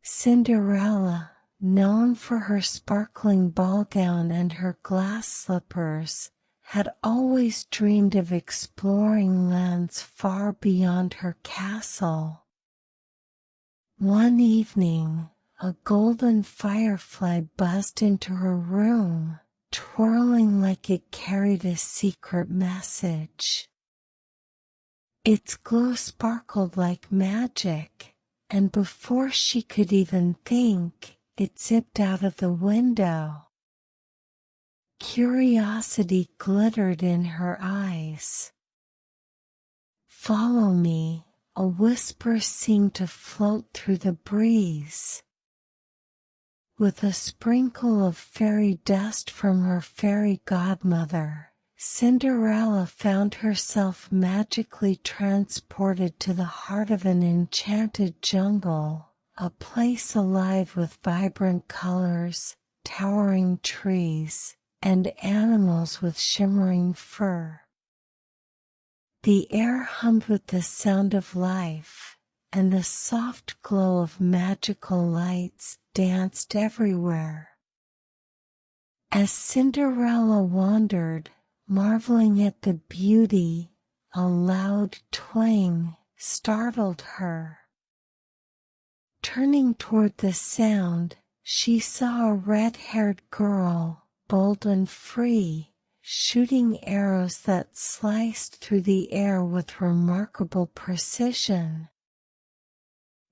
Cinderella, known for her sparkling ball gown and her glass slippers, had always dreamed of exploring lands far beyond her castle. One evening, a golden firefly buzzed into her room, twirling like it carried a secret message. Its glow sparkled like magic, and before she could even think, it zipped out of the window. Curiosity glittered in her eyes. "Follow me," a whisper seemed to float through the breeze. With a sprinkle of fairy dust from her fairy godmother, Cinderella found herself magically transported to the heart of an enchanted jungle, a place alive with vibrant colors, towering trees, and animals with shimmering fur. The air hummed with the sound of life, and the soft glow of magical lights danced everywhere. As Cinderella wandered, marveling at the beauty, a loud twang startled her. Turning toward the sound, she saw a red-haired girl, bold and free, shooting arrows that sliced through the air with remarkable precision.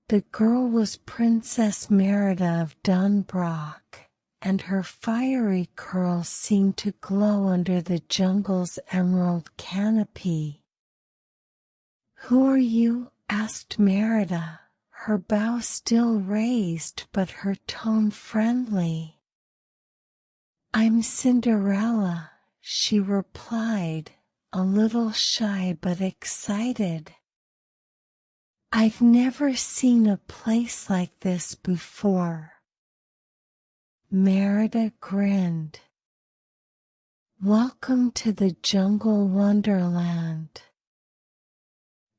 The girl was Princess Merida of Dunbrock, and her fiery curls seemed to glow under the jungle's emerald canopy. "Who are you?" asked Merida, her bow still raised but her tone friendly. "I'm Cinderella," she replied, a little shy but excited. "I've never seen a place like this before." Merida grinned. "Welcome to the jungle wonderland.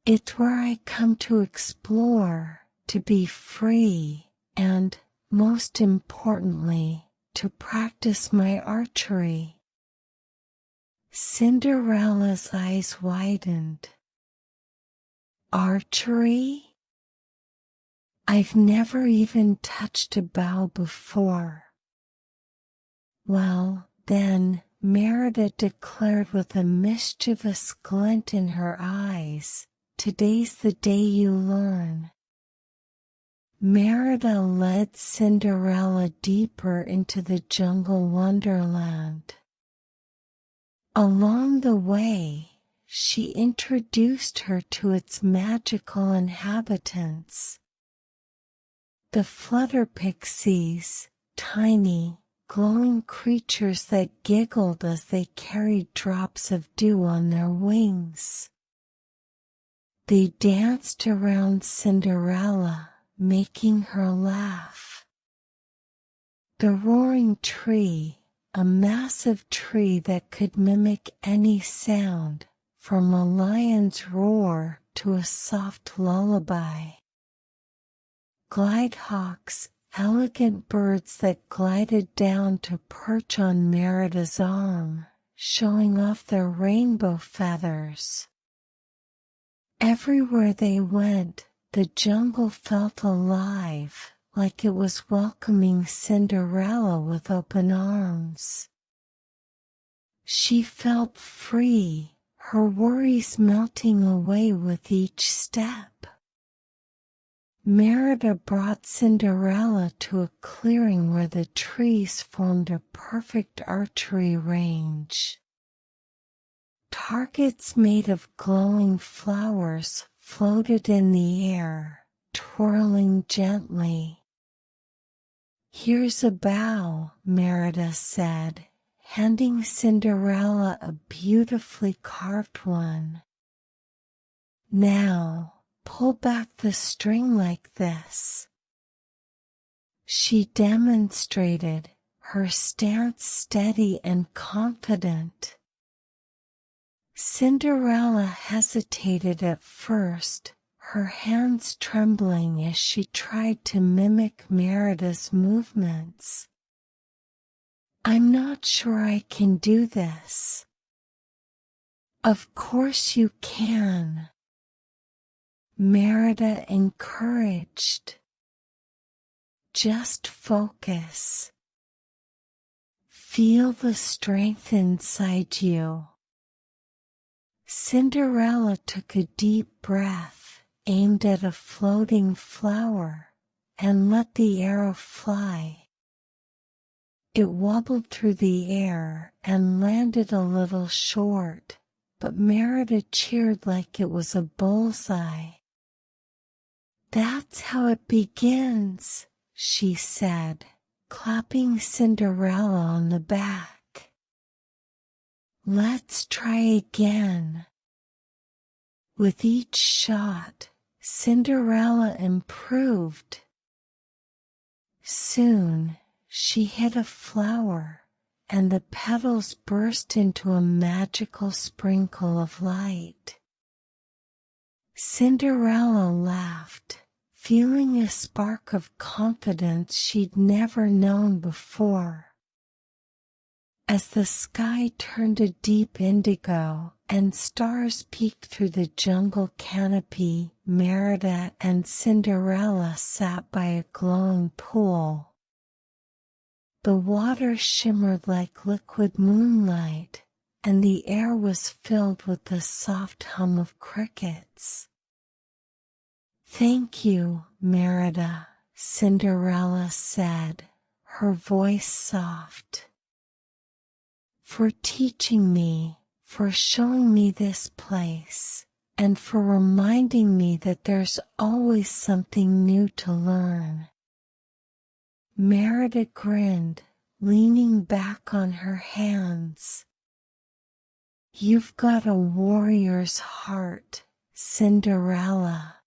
It's where I come to explore, to be free, and, most importantly, to practice my archery." Cinderella's eyes widened. "Archery? I've never even touched a bow before." "Well, then," Merida declared with a mischievous glint in her eyes, "today's the day you learn." Merida led Cinderella deeper into the jungle wonderland. Along the way, she introduced her to its magical inhabitants. The flutter pixies, tiny, glowing creatures that giggled as they carried drops of dew on their wings. They danced around Cinderella, making her laugh. The roaring tree, a massive tree that could mimic any sound, from a lion's roar to a soft lullaby. Glidehawks, elegant birds that glided down to perch on Merida's arm, showing off their rainbow feathers. Everywhere they went, the jungle felt alive, like it was welcoming Cinderella with open arms. She felt free, her worries melting away with each step. Merida brought Cinderella to a clearing where the trees formed a perfect archery range. Targets made of glowing flowers floated in the air, twirling gently. "Here's a bow," Merida said, handing Cinderella a beautifully carved one. "Now, pull back the string like this." She demonstrated, her stance steady and confident. Cinderella hesitated at first, her hands trembling as she tried to mimic Merida's movements. "I'm not sure I can do this." "Of course you can," Merida encouraged. "Just focus. Feel the strength inside you." Cinderella took a deep breath, aimed at a floating flower, and let the arrow fly. It wobbled through the air and landed a little short, but Merida cheered like it was a bullseye. "That's how it begins," she said, clapping Cinderella on the back. "Let's try again." With each shot, Cinderella improved. Soon, she hit a flower, and the petals burst into a magical sprinkle of light. Cinderella laughed, feeling a spark of confidence she'd never known before. As the sky turned a deep indigo and stars peeked through the jungle canopy, Merida and Cinderella sat by a glowing pool. The water shimmered like liquid moonlight, and the air was filled with the soft hum of crickets. "Thank you, Merida," Cinderella said, her voice soft. "For teaching me, for showing me this place, and for reminding me that there's always something new to learn." Merida grinned, leaning back on her hands. "You've got a warrior's heart, Cinderella.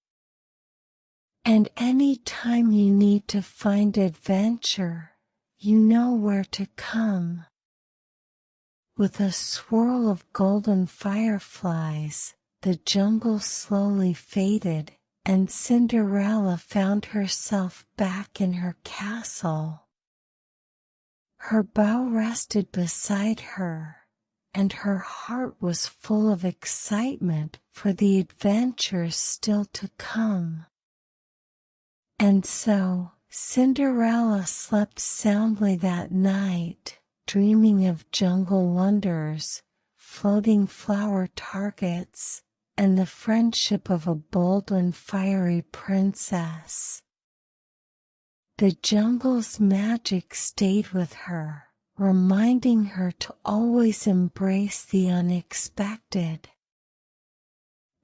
And any time you need to find adventure, you know where to come." With a swirl of golden fireflies, the jungle slowly faded, and Cinderella found herself back in her castle. Her bow rested beside her, and her heart was full of excitement for the adventures still to come. And so, Cinderella slept soundly that night, dreaming of jungle wonders, floating flower targets, and the friendship of a bold and fiery princess. The jungle's magic stayed with her, reminding her to always embrace the unexpected.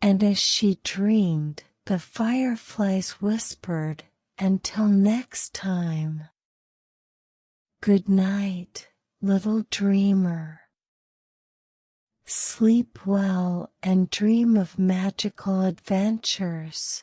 And as she dreamed, the fireflies whispered, "Until next time. Good night, little dreamer. Sleep well and dream of magical adventures."